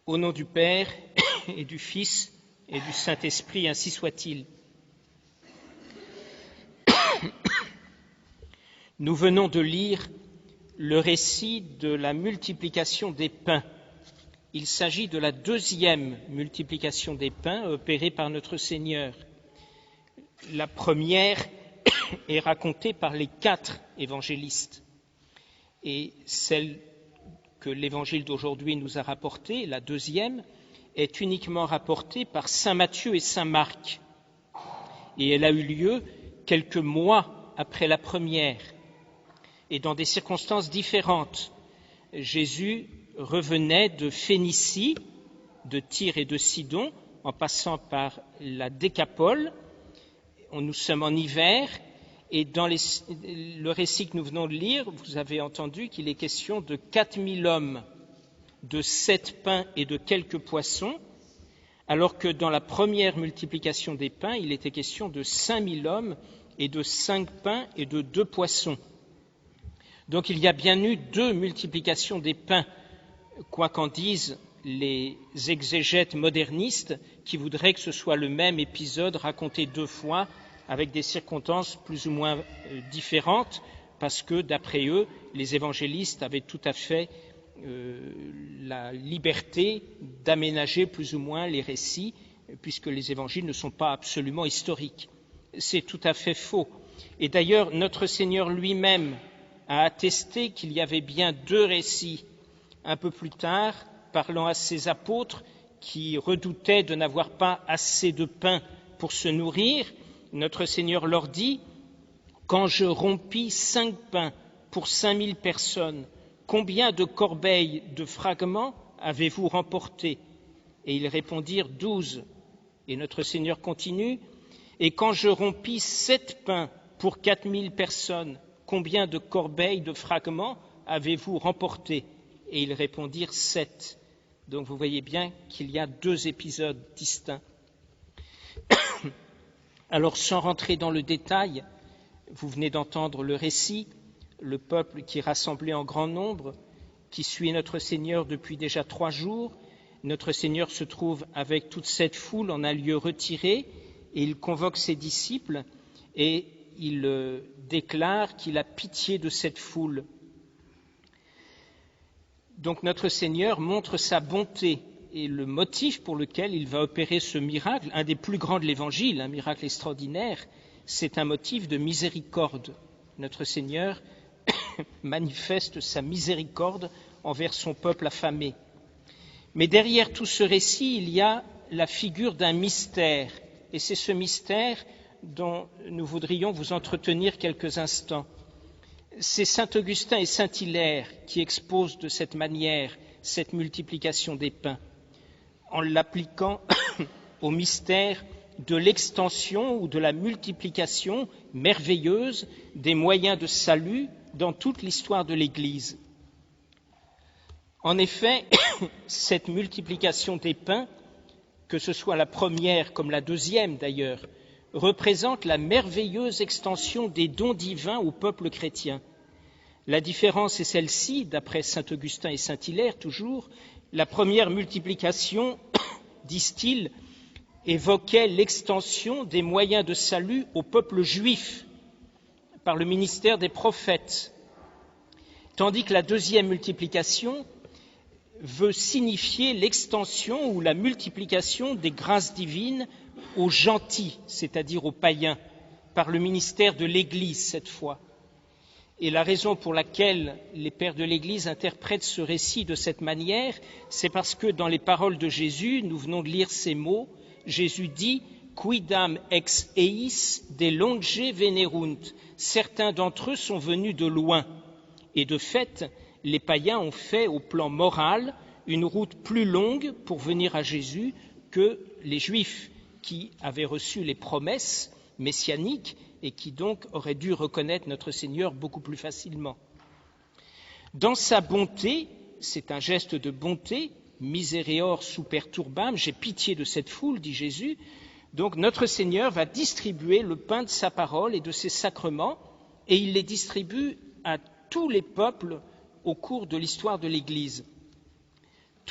Au nom du Père et du Fils et du Saint-Esprit, ainsi soit-il. Nous venons de lire le récit de la multiplication des pains. Il s'agit de la deuxième multiplication des pains opérée par notre Seigneur. La première est racontée par les 4 évangélistes. Et celle que l'évangile d'aujourd'hui nous a rapportée, la deuxième, est uniquement rapportée par saint Matthieu et saint Marc. Et elle a eu lieu quelques mois après la première, et dans des circonstances différentes. Jésus revenait de Phénicie, de Tyr et de Sidon, en passant par la Décapole. Nous sommes en hiver, et dans le récit que nous venons de lire, vous avez entendu qu'il est question de 4000 hommes, de 7 pains et de quelques poissons, alors que dans la première multiplication des pains, il était question de 5000 hommes et de 5 pains et de 2 poissons. Donc il y a bien eu 2 multiplications des pains, quoi qu'en disent les exégètes modernistes qui voudraient que ce soit le même épisode raconté 2 fois avec des circonstances plus ou moins différentes, parce que d'après eux, les évangélistes avaient tout à fait la liberté d'aménager plus ou moins les récits, puisque les évangiles ne sont pas absolument historiques. C'est tout à fait faux. Et d'ailleurs, notre Seigneur lui-même a attesté qu'il y avait bien 2 récits un peu plus tard, parlant à ses apôtres qui redoutaient de n'avoir pas assez de pain pour se nourrir. Notre Seigneur leur dit « Quand je rompis 5 pains pour 5000 personnes, combien de corbeilles de fragments avez-vous remporté ?» Et ils répondirent 12. Et notre Seigneur continue « Et quand je rompis 7 pains pour 4000 personnes, combien de corbeilles de fragments avez-vous remporté ?» Et ils répondirent 7. Donc vous voyez bien qu'il y a 2 épisodes distincts. Alors sans rentrer dans le détail, vous venez d'entendre le récit, le peuple qui est rassemblé en grand nombre, qui suit notre Seigneur depuis déjà 3 jours. Notre Seigneur se trouve avec toute cette foule en un lieu retiré et il convoque ses disciples et il déclare qu'il a pitié de cette foule. Donc notre Seigneur montre sa bonté et le motif pour lequel il va opérer ce miracle, un des plus grands de l'Évangile, un miracle extraordinaire, c'est un motif de miséricorde. Notre Seigneur manifeste sa miséricorde envers son peuple affamé. Mais derrière tout ce récit, il y a la figure d'un mystère, et c'est ce mystère dont nous voudrions vous entretenir quelques instants. C'est saint Augustin et saint Hilaire qui exposent de cette manière cette multiplication des pains, en l'appliquant au mystère de l'extension ou de la multiplication merveilleuse des moyens de salut dans toute l'histoire de l'Église. En effet, cette multiplication des pains, que ce soit la première comme la deuxième d'ailleurs, représente la merveilleuse extension des dons divins au peuple chrétien. La différence est celle-ci, d'après saint Augustin et saint Hilaire toujours, la première multiplication, disent-ils, évoquait l'extension des moyens de salut au peuple juif par le ministère des prophètes, tandis que la deuxième multiplication veut signifier l'extension ou la multiplication des grâces divines aux gentils, c'est-à-dire aux païens, par le ministère de l'Église cette fois. Et la raison pour laquelle les pères de l'Église interprètent ce récit de cette manière, c'est parce que dans les paroles de Jésus, nous venons de lire ces mots, Jésus dit « Quidam ex eis de longe venerunt » certains d'entre eux sont venus de loin. Et de fait, les païens ont fait au plan moral une route plus longue pour venir à Jésus que les Juifs qui avaient reçu les promesses messianiques et qui donc auraient dû reconnaître notre Seigneur beaucoup plus facilement. Dans sa bonté, c'est un geste de bonté, misereor super turbam, j'ai pitié de cette foule, dit Jésus. Donc notre Seigneur va distribuer le pain de sa parole et de ses sacrements, et il les distribue à tous les peuples au cours de l'histoire de l'Église.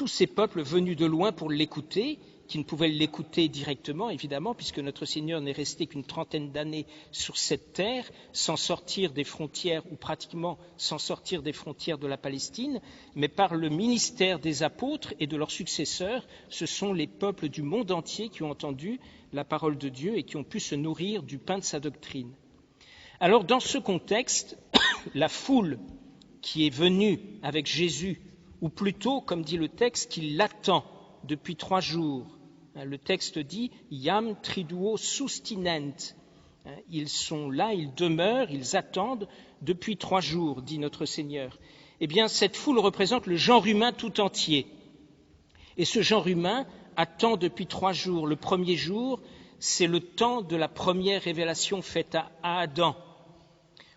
tous ces peuples venus de loin pour l'écouter, qui ne pouvaient l'écouter directement, évidemment, puisque notre Seigneur n'est resté qu'une trentaine d'années sur cette terre, sans sortir des frontières, ou pratiquement sans sortir des frontières de la Palestine, mais par le ministère des apôtres et de leurs successeurs, ce sont les peuples du monde entier qui ont entendu la parole de Dieu et qui ont pu se nourrir du pain de sa doctrine. Alors, dans ce contexte, la foule qui est venue avec Jésus, ou plutôt, comme dit le texte, qui l'attend depuis 3 jours. Le texte dit « Iam triduo sustinent ». Ils sont là, ils demeurent, ils attendent depuis 3 jours, dit notre Seigneur. Eh bien, cette foule représente le genre humain tout entier. Et ce genre humain attend depuis 3 jours. Le premier jour, c'est le temps de la première révélation faite à Adam.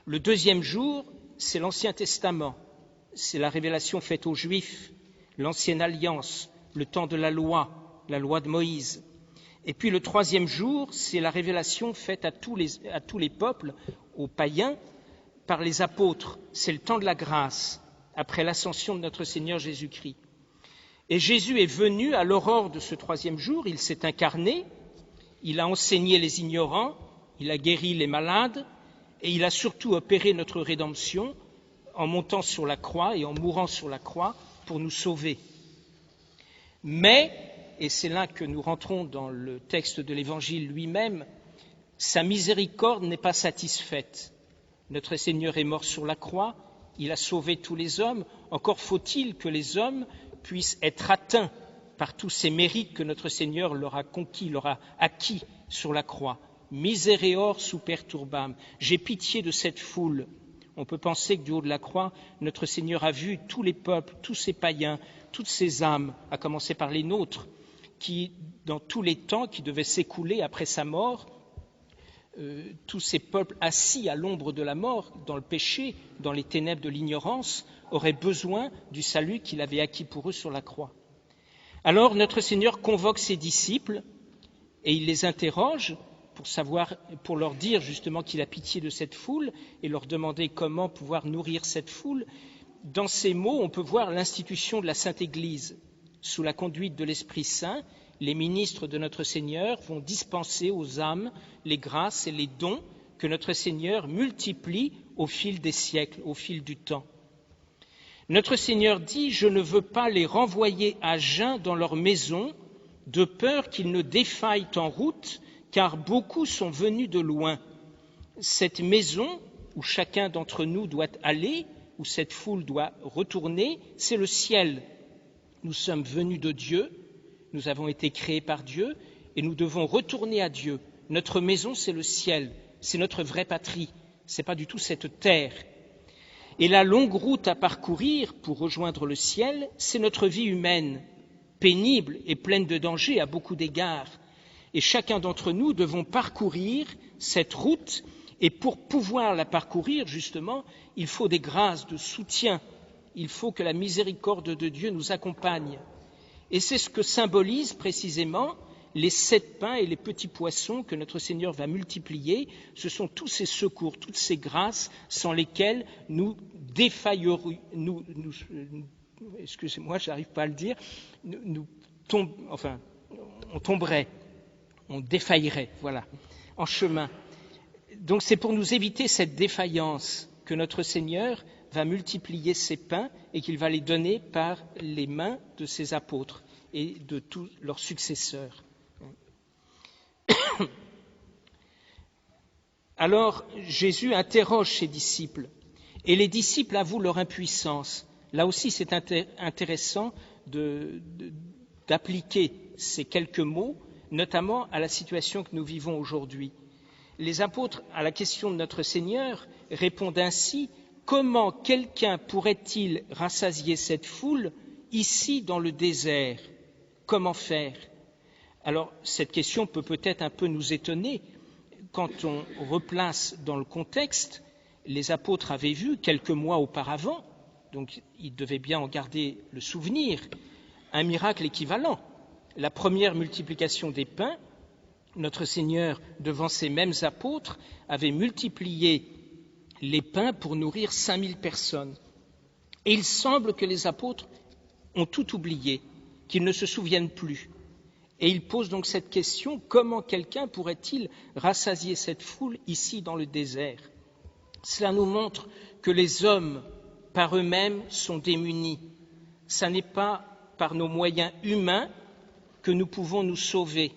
Le deuxième jour, c'est l'Ancien Testament. C'est la révélation faite aux Juifs, l'Ancienne Alliance, le temps de la loi de Moïse. Et puis le troisième jour, c'est la révélation faite à tous les peuples, aux païens, par les apôtres. C'est le temps de la grâce, après l'ascension de notre Seigneur Jésus-Christ. Et Jésus est venu à l'aurore de ce troisième jour, il s'est incarné, il a enseigné les ignorants, il a guéri les malades, et il a surtout opéré notre rédemption en montant sur la croix et en mourant sur la croix pour nous sauver. Mais, et c'est là que nous rentrons dans le texte de l'Évangile lui-même, sa miséricorde n'est pas satisfaite. Notre Seigneur est mort sur la croix, il a sauvé tous les hommes, encore faut-il que les hommes puissent être atteints par tous ces mérites que notre Seigneur leur a conquis, leur a acquis sur la croix. Misereor super turbam, j'ai pitié de cette foule. On peut penser que du haut de la croix, notre Seigneur a vu tous les peuples, tous ces païens, toutes ces âmes, à commencer par les nôtres, qui, dans tous les temps qui devaient s'écouler après sa mort, tous ces peuples assis à l'ombre de la mort, dans le péché, dans les ténèbres de l'ignorance, auraient besoin du salut qu'il avait acquis pour eux sur la croix. Alors notre Seigneur convoque ses disciples et il les interroge pour leur dire justement qu'il a pitié de cette foule et leur demander comment pouvoir nourrir cette foule. Dans ces mots, on peut voir l'institution de la Sainte Église. Sous la conduite de l'Esprit Saint, les ministres de notre Seigneur vont dispenser aux âmes les grâces et les dons que notre Seigneur multiplie au fil des siècles, au fil du temps. Notre Seigneur dit « Je ne veux pas les renvoyer à jeun dans leur maison, de peur qu'ils ne défaillent en route, car beaucoup sont venus de loin. » Cette maison où chacun d'entre nous doit aller, où cette foule doit retourner, c'est le ciel. Nous sommes venus de Dieu, nous avons été créés par Dieu et nous devons retourner à Dieu. Notre maison, c'est le ciel, c'est notre vraie patrie, ce n'est pas du tout cette terre. Et la longue route à parcourir pour rejoindre le ciel, c'est notre vie humaine, pénible et pleine de dangers à beaucoup d'égards. Et chacun d'entre nous devons parcourir cette route. Et pour pouvoir la parcourir, justement, il faut des grâces de soutien. Il faut que la miséricorde de Dieu nous accompagne. Et c'est ce que symbolisent précisément les 7 pains et les petits poissons que notre Seigneur va multiplier. Ce sont tous ces secours, toutes ces grâces sans lesquelles nous défaillerions, excusez-moi, j'arrive pas à le dire, on tomberait, on défaillerait, voilà, en chemin. Donc c'est pour nous éviter cette défaillance que notre Seigneur va multiplier ces pains et qu'il va les donner par les mains de ses apôtres et de tous leurs successeurs. Alors Jésus interroge ses disciples et les disciples avouent leur impuissance. Là aussi c'est intéressant d'appliquer ces quelques mots, notamment à la situation que nous vivons aujourd'hui. Les apôtres, à la question de notre Seigneur, répondent ainsi: comment quelqu'un pourrait-il rassasier cette foule ici dans le désert? Comment faire? Alors, cette question peut-être un peu nous étonner. Quand on replace dans le contexte, les apôtres avaient vu quelques mois auparavant, donc ils devaient bien en garder le souvenir, un miracle équivalent. La première multiplication des pains, notre Seigneur, devant ces mêmes apôtres, avait multiplié les pains pour nourrir 5000 personnes. Et il semble que les apôtres ont tout oublié. qu'ils ne se souviennent plus. Et il pose donc cette question, comment quelqu'un pourrait-il rassasier cette foule ici dans le désert? Cela nous montre que les hommes, par eux-mêmes, sont démunis. Ce n'est pas par nos moyens humains que nous pouvons nous sauver,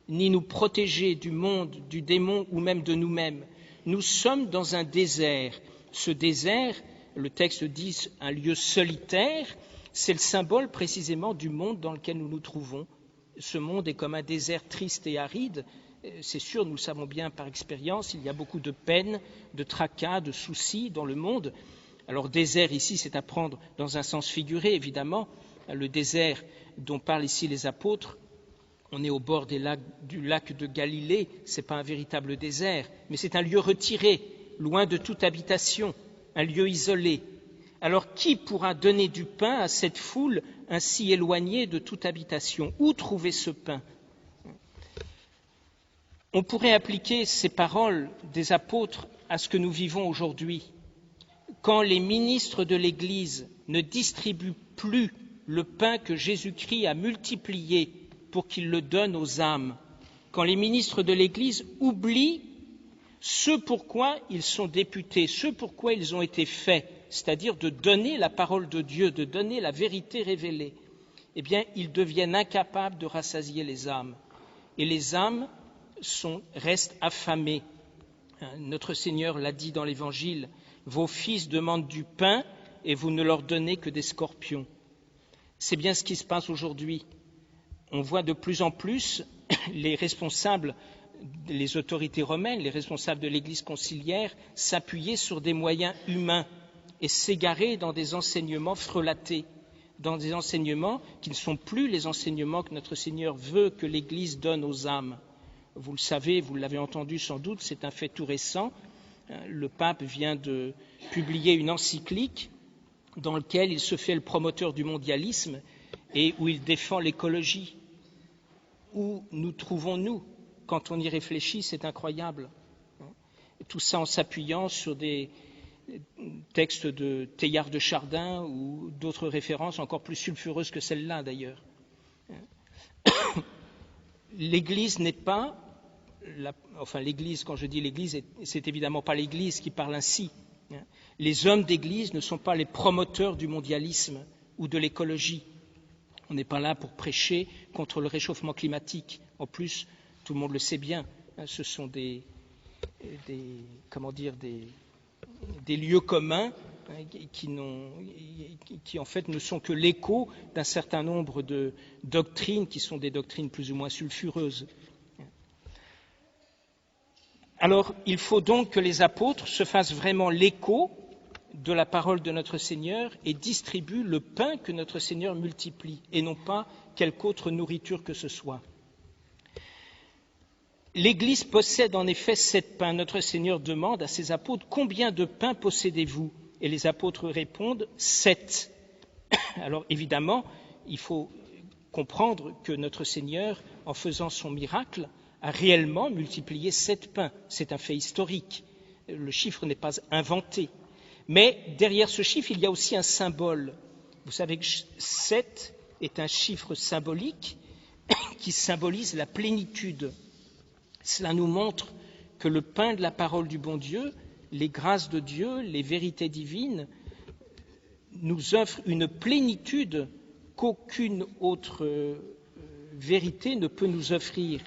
ni nous protéger du monde, du démon ou même de nous-mêmes. Nous sommes dans un désert. Ce désert, le texte dit un lieu solitaire, c'est le symbole précisément du monde dans lequel nous nous trouvons. Ce monde est comme un désert triste et aride. C'est sûr, nous le savons bien par expérience, il y a beaucoup de peines, de tracas, de soucis dans le monde. Alors désert ici, c'est à prendre dans un sens figuré, évidemment. Le désert dont parlent ici les apôtres, on est au bord du lac de Galilée, ce n'est pas un véritable désert, mais c'est un lieu retiré, loin de toute habitation, un lieu isolé. Alors qui pourra donner du pain à cette foule ainsi éloignée de toute habitation? Où trouver ce pain? On pourrait appliquer ces paroles des apôtres à ce que nous vivons aujourd'hui. Quand les ministres de l'Église ne distribuent plus le pain que Jésus-Christ a multiplié pour qu'il le donne aux âmes, quand les ministres de l'Église oublient ce pourquoi ils sont députés, ce pourquoi ils ont été faits, c'est-à-dire de donner la parole de Dieu, de donner la vérité révélée, eh bien, ils deviennent incapables de rassasier les âmes. Et les âmes restent affamées. Notre Seigneur l'a dit dans l'Évangile, « Vos fils demandent du pain et vous ne leur donnez que des scorpions. » C'est bien ce qui se passe aujourd'hui. On voit de plus en plus les responsables, les autorités romaines, les responsables de l'Église conciliaire s'appuyer sur des moyens humains et s'égarer dans des enseignements frelatés, dans des enseignements qui ne sont plus les enseignements que notre Seigneur veut que l'Église donne aux âmes. Vous le savez, vous l'avez entendu sans doute, c'est un fait tout récent. Le pape vient de publier une encyclique dans laquelle il se fait le promoteur du mondialisme et où il défend l'écologie. Où nous trouvons-nous? Quand on y réfléchit, c'est incroyable. Tout ça en s'appuyant sur des textes de Teilhard de Chardin ou d'autres références encore plus sulfureuses que celle-là d'ailleurs. L'Église n'est pas, l'Église, quand je dis l'Église, c'est évidemment pas l'Église qui parle ainsi. Les hommes d'Église ne sont pas les promoteurs du mondialisme ou de l'écologie. On n'est pas là pour prêcher contre le réchauffement climatique. En plus, tout le monde le sait bien, ce sont des lieux communs qui en fait ne sont que l'écho d'un certain nombre de doctrines qui sont des doctrines plus ou moins sulfureuses. Alors, il faut donc que les apôtres se fassent vraiment l'écho de la parole de notre Seigneur et distribuent le pain que notre Seigneur multiplie, et non pas quelque autre nourriture que ce soit. L'Église possède en effet 7 pains. Notre Seigneur demande à ses apôtres « Combien de pains possédez-vous » Et les apôtres répondent « 7 ». Alors évidemment, il faut comprendre que notre Seigneur, en faisant son miracle, a réellement multiplié 7 pains. C'est un fait historique. Le chiffre n'est pas inventé. Mais derrière ce chiffre, il y a aussi un symbole. Vous savez que 7 est un chiffre symbolique qui symbolise la plénitude. Cela nous montre que le pain de la parole du bon Dieu, les grâces de Dieu, les vérités divines, nous offrent une plénitude qu'aucune autre vérité ne peut nous offrir.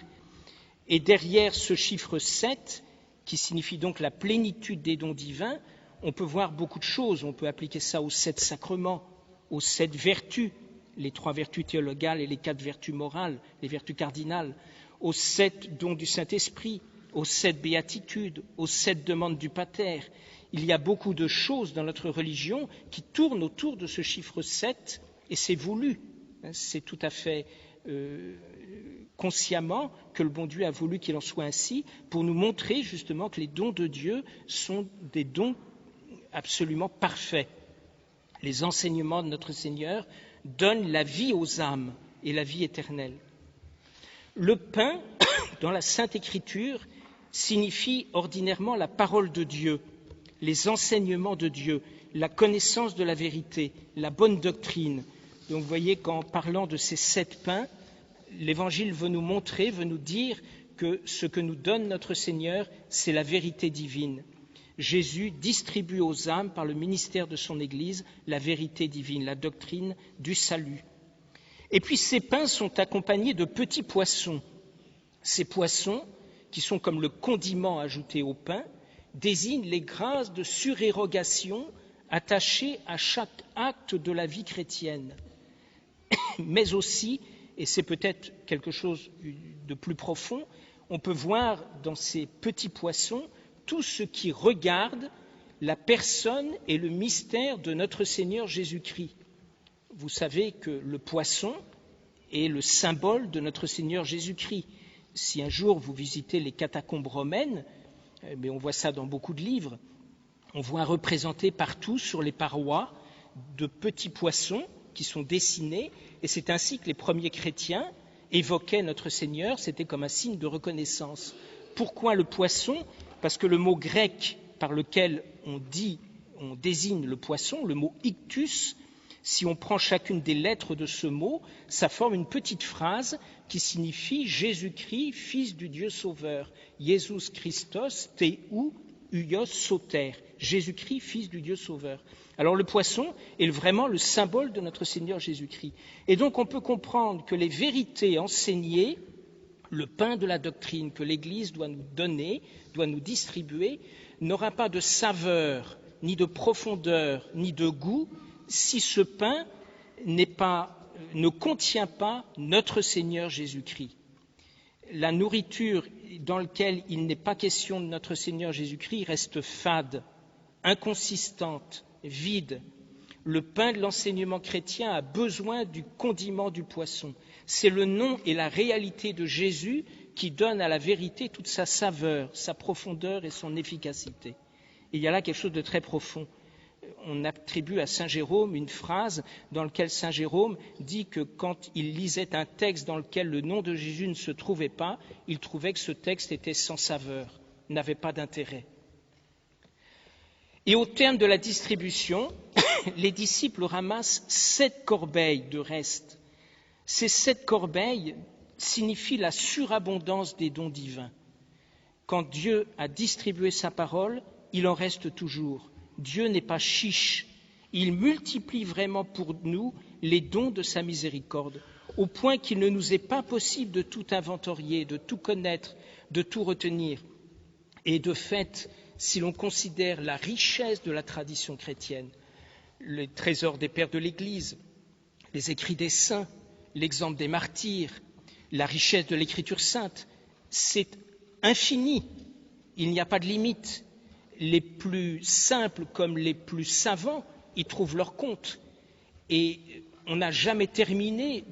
Et derrière ce chiffre 7, qui signifie donc la plénitude des dons divins, on peut voir beaucoup de choses. On peut appliquer ça aux 7 sacrements, aux 7 vertus, les 3 vertus théologales et les 4 vertus morales, les vertus cardinales, aux 7 dons du Saint-Esprit, aux 7 béatitudes, aux 7 demandes du Pater. Il y a beaucoup de choses dans notre religion qui tournent autour de ce chiffre 7 et c'est voulu. C'est tout à fait consciemment que le bon Dieu a voulu qu'il en soit ainsi pour nous montrer justement que les dons de Dieu sont des dons absolument parfaits. Les enseignements de notre Seigneur donnent la vie aux âmes et la vie éternelle. Le pain, dans la Sainte Écriture, signifie ordinairement la parole de Dieu, les enseignements de Dieu, la connaissance de la vérité, la bonne doctrine. Donc vous voyez qu'en parlant de ces 7 pains, l'Évangile veut nous montrer, veut nous dire que ce que nous donne notre Seigneur, c'est la vérité divine. Jésus distribue aux âmes, par le ministère de son Église, la vérité divine, la doctrine du salut. Et puis ces pains sont accompagnés de petits poissons. Ces poissons, qui sont comme le condiment ajouté au pain, désignent les grâces de surérogation attachées à chaque acte de la vie chrétienne. Mais aussi, et c'est peut-être quelque chose de plus profond, on peut voir dans ces petits poissons tout ce qui regarde la personne et le mystère de notre Seigneur Jésus-Christ. Vous savez que le poisson est le symbole de notre Seigneur Jésus-Christ. Si un jour vous visitez les catacombes romaines, mais on voit ça dans beaucoup de livres, on voit représentés partout sur les parois de petits poissons qui sont dessinés, et c'est ainsi que les premiers chrétiens évoquaient notre Seigneur, c'était comme un signe de reconnaissance. Pourquoi le poisson ? Parce que le mot grec par lequel on désigne le poisson, le mot ictus, si on prend chacune des lettres de ce mot, ça forme une petite phrase qui signifie Jésus-Christ, Fils du Dieu Sauveur. Jesus Christos, Teu Huios Soter. Jésus-Christ, Fils du Dieu Sauveur. Alors le poisson est vraiment le symbole de notre Seigneur Jésus-Christ. Et donc on peut comprendre que les vérités enseignées, le pain de la doctrine que l'Église doit nous donner, doit nous distribuer, n'aura pas de saveur, ni de profondeur, ni de goût, si ce pain ne contient pas notre Seigneur Jésus-Christ. La nourriture dans laquelle il n'est pas question de notre Seigneur Jésus-Christ reste fade, inconsistante, vide. Le pain de l'enseignement chrétien a besoin du condiment du poisson. C'est le nom et la réalité de Jésus qui donnent à la vérité toute sa saveur, sa profondeur et son efficacité. Et il y a là quelque chose de très profond. On attribue à Saint Jérôme une phrase dans laquelle Saint Jérôme dit que quand il lisait un texte dans lequel le nom de Jésus ne se trouvait pas, il trouvait que ce texte était sans saveur, n'avait pas d'intérêt. Et au terme de la distribution, les disciples ramassent 7 corbeilles de restes. Ces 7 corbeilles signifient la surabondance des dons divins. Quand Dieu a distribué sa parole, il en reste toujours. Dieu n'est pas chiche. Il multiplie vraiment pour nous les dons de sa miséricorde, au point qu'il ne nous est pas possible de tout inventorier, de tout connaître, de tout retenir. Et de fait, si l'on considère la richesse de la tradition chrétienne, les trésors des pères de l'Église, les écrits des saints, l'exemple des martyrs, la richesse de l'Écriture sainte, c'est infini, il n'y a pas de limite. Les plus simples comme les plus savants y trouvent leur compte. Et on n'a jamais terminé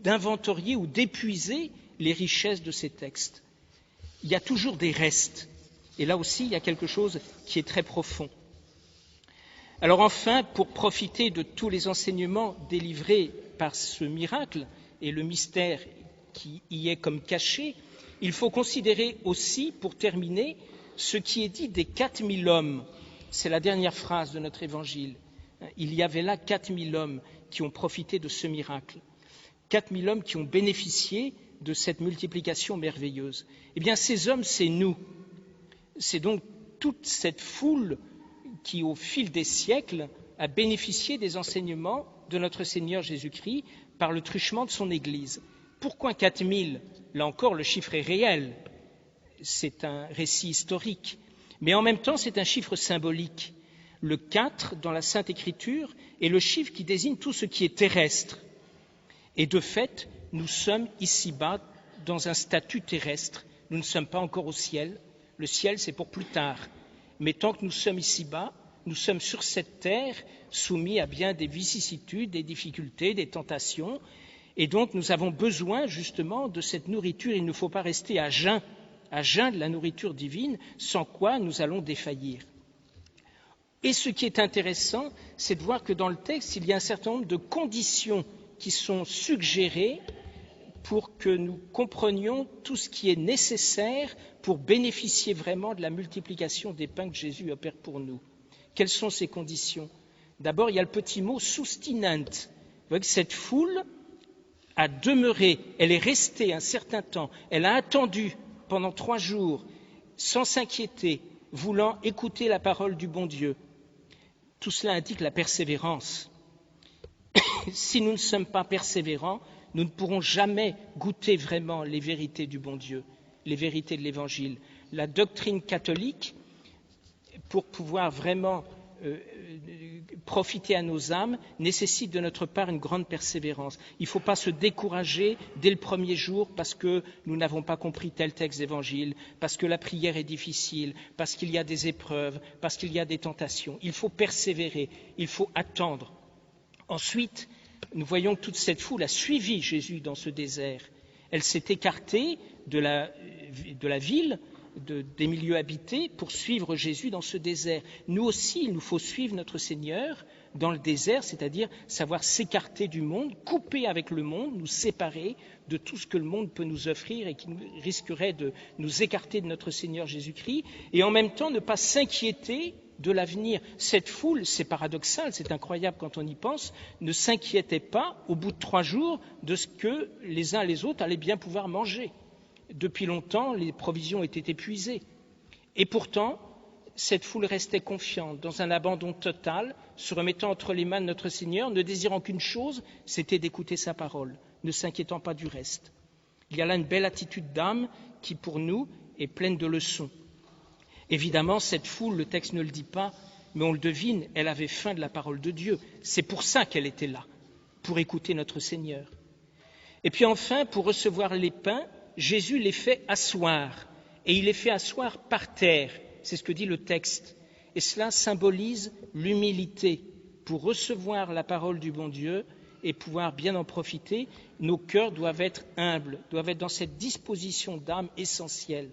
d'inventorier ou d'épuiser les richesses de ces textes. Il y a toujours des restes. Et là aussi, il y a quelque chose qui est très profond. Alors enfin, pour profiter de tous les enseignements délivrés par ce miracle et le mystère qui y est comme caché, il faut considérer aussi, pour terminer, ce qui est dit des 4000 hommes. C'est la dernière phrase de notre évangile. Il y avait là 4000 hommes qui ont profité de ce miracle. 4000 hommes qui ont bénéficié de cette multiplication merveilleuse. Eh bien, ces hommes, c'est nous. C'est donc toute cette foule qui, au fil des siècles, a bénéficié des enseignements de notre Seigneur Jésus-Christ par le truchement de son Église. Pourquoi 4000 ? Là encore, le chiffre est réel. C'est un récit historique. Mais en même temps, c'est un chiffre symbolique. Le 4, dans la Sainte Écriture, est le chiffre qui désigne tout ce qui est terrestre. Et de fait, nous sommes ici-bas dans un statut terrestre. Nous ne sommes pas encore au ciel. Le ciel, c'est pour plus tard. Mais tant que nous sommes ici-bas, nous sommes sur cette terre, soumis à bien des vicissitudes, des difficultés, des tentations. Et donc, nous avons besoin justement de cette nourriture. Il ne faut pas rester à jeun de la nourriture divine, sans quoi nous allons défaillir. Et ce qui est intéressant, c'est de voir que dans le texte, il y a un certain nombre de conditions qui sont suggérées pour que nous comprenions tout ce qui est nécessaire pour bénéficier vraiment de la multiplication des pains que Jésus opère pour nous. Quelles sont ces conditions ? D'abord, il y a le petit mot « sustinent ». voyez que cette foule a demeuré, elle est restée un certain temps, elle a attendu pendant 3 jours, sans s'inquiéter, voulant écouter la parole du bon Dieu. Tout cela indique la persévérance. Si nous ne sommes pas persévérants, nous ne pourrons jamais goûter vraiment les vérités du bon Dieu, les vérités de l'Évangile. La doctrine catholique, pour pouvoir vraiment profiter à nos âmes, nécessite de notre part une grande persévérance. Il ne faut pas se décourager dès le premier jour parce que nous n'avons pas compris tel texte d'évangile, parce que la prière est difficile, parce qu'il y a des épreuves, parce qu'il y a des tentations. Il faut persévérer, il faut attendre. Ensuite, nous voyons que toute cette foule a suivi Jésus dans ce désert. Elle s'est écartée de la ville, des milieux habités pour suivre Jésus dans ce désert. Nous aussi, il nous faut suivre notre Seigneur dans le désert, c'est-à-dire savoir s'écarter du monde, couper avec le monde, nous séparer de tout ce que le monde peut nous offrir et qui risquerait de nous écarter de notre Seigneur Jésus-Christ, et en même temps ne pas s'inquiéter de l'avenir. Cette foule, c'est paradoxal, c'est incroyable quand on y pense, ne s'inquiétait pas au bout de 3 jours de ce que les uns et les autres allaient bien pouvoir manger. Depuis longtemps, les provisions étaient épuisées. Et pourtant, cette foule restait confiante, dans un abandon total, se remettant entre les mains de notre Seigneur, ne désirant qu'une chose, c'était d'écouter sa parole, ne s'inquiétant pas du reste. Il y a là une belle attitude d'âme qui, pour nous, est pleine de leçons. Évidemment, cette foule, le texte ne le dit pas, mais on le devine, elle avait faim de la parole de Dieu. C'est pour ça qu'elle était là, pour écouter notre Seigneur. Et puis enfin, pour recevoir les pains, Jésus les fait asseoir, et il les fait asseoir par terre, c'est ce que dit le texte. Et cela symbolise l'humilité. Pour recevoir la parole du bon Dieu et pouvoir bien en profiter, nos cœurs doivent être humbles, doivent être dans cette disposition d'âme essentielle.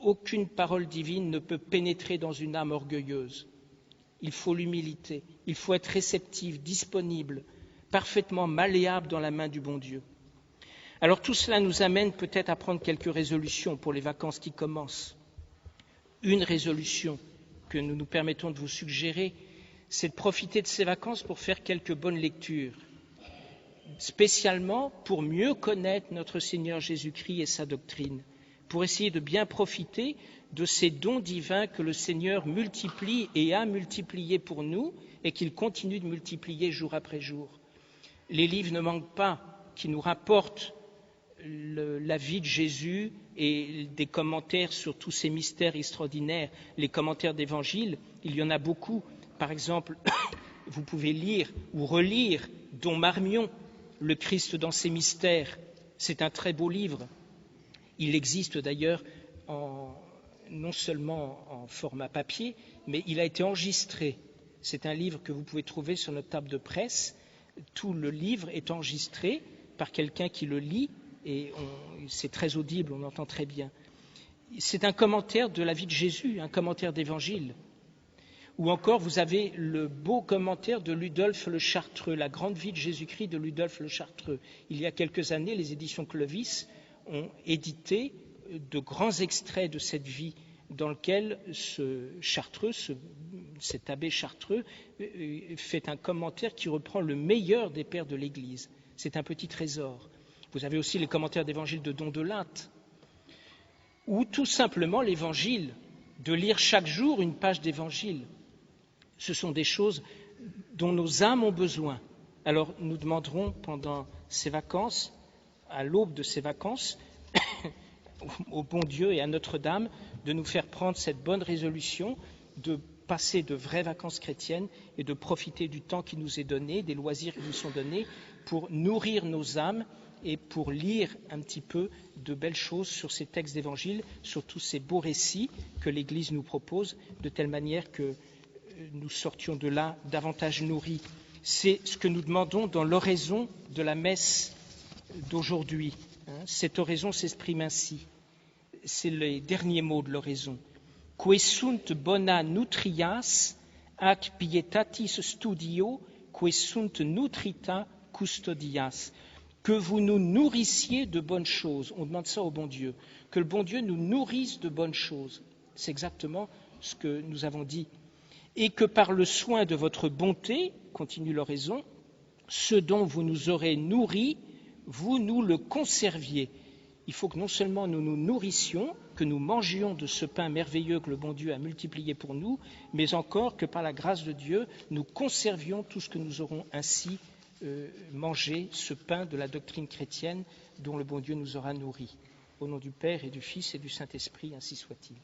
Aucune parole divine ne peut pénétrer dans une âme orgueilleuse. Il faut l'humilité, il faut être réceptif, disponible, parfaitement malléable dans la main du bon Dieu. Alors tout cela nous amène peut-être à prendre quelques résolutions pour les vacances qui commencent. Une résolution que nous nous permettons de vous suggérer, c'est de profiter de ces vacances pour faire quelques bonnes lectures, spécialement pour mieux connaître notre Seigneur Jésus-Christ et sa doctrine, pour essayer de bien profiter de ces dons divins que le Seigneur multiplie et a multipliés pour nous et qu'il continue de multiplier jour après jour. Les livres ne manquent pas qui nous rapportent la vie de Jésus et des commentaires sur tous ces mystères extraordinaires, les commentaires d'évangile, il y en a beaucoup. Par exemple, vous pouvez lire ou relire Don Marmion, Le Christ dans ses mystères. C'est un très beau livre. Il existe d'ailleurs non seulement en format papier, mais il a été enregistré. C'est un livre que vous pouvez trouver sur notre table de presse. Tout le livre est enregistré par quelqu'un qui le lit et c'est très audible, on entend très bien. C'est un commentaire de la vie de Jésus, un commentaire d'évangile. Ou encore, vous avez le beau commentaire de Ludolphe le Chartreux, la grande vie de Jésus-Christ de Ludolphe le Chartreux. Il y a quelques années, les éditions Clovis ont édité de grands extraits de cette vie dans lequel cet abbé Chartreux fait un commentaire qui reprend le meilleur des pères de l'Église. C'est un petit trésor. Vous avez aussi les commentaires d'évangile de Don de Latte, ou tout simplement l'évangile, de lire chaque jour une page d'évangile. Ce sont des choses dont nos âmes ont besoin. Alors nous demanderons pendant ces vacances, à l'aube de ces vacances, au bon Dieu et à Notre-Dame de nous faire prendre cette bonne résolution de passer de vraies vacances chrétiennes et de profiter du temps qui nous est donné, des loisirs qui nous sont donnés pour nourrir nos âmes et pour lire un petit peu de belles choses sur ces textes d'évangile, sur tous ces beaux récits que l'Église nous propose, de telle manière que nous sortions de là davantage nourris. C'est ce que nous demandons dans l'oraison de la messe d'aujourd'hui. Cette oraison s'exprime ainsi. C'est les derniers mots de l'oraison. Que sunt bona nutrias, ac pietatis studio, que sunt nutrita custodias. Que vous nous nourrissiez de bonnes choses. On demande ça au bon Dieu. Que le bon Dieu nous nourrisse de bonnes choses. C'est exactement ce que nous avons dit. Et que par le soin de votre bonté, continue l'oraison, ce dont vous nous aurez nourris, vous nous le conserviez. Il faut que non seulement nous nous nourrissions, que nous mangions de ce pain merveilleux que le bon Dieu a multiplié pour nous, mais encore que par la grâce de Dieu, nous conservions tout ce que nous aurons ainsi mangé, ce pain de la doctrine chrétienne dont le bon Dieu nous aura nourris. Au nom du Père et du Fils et du Saint-Esprit, ainsi soit-il.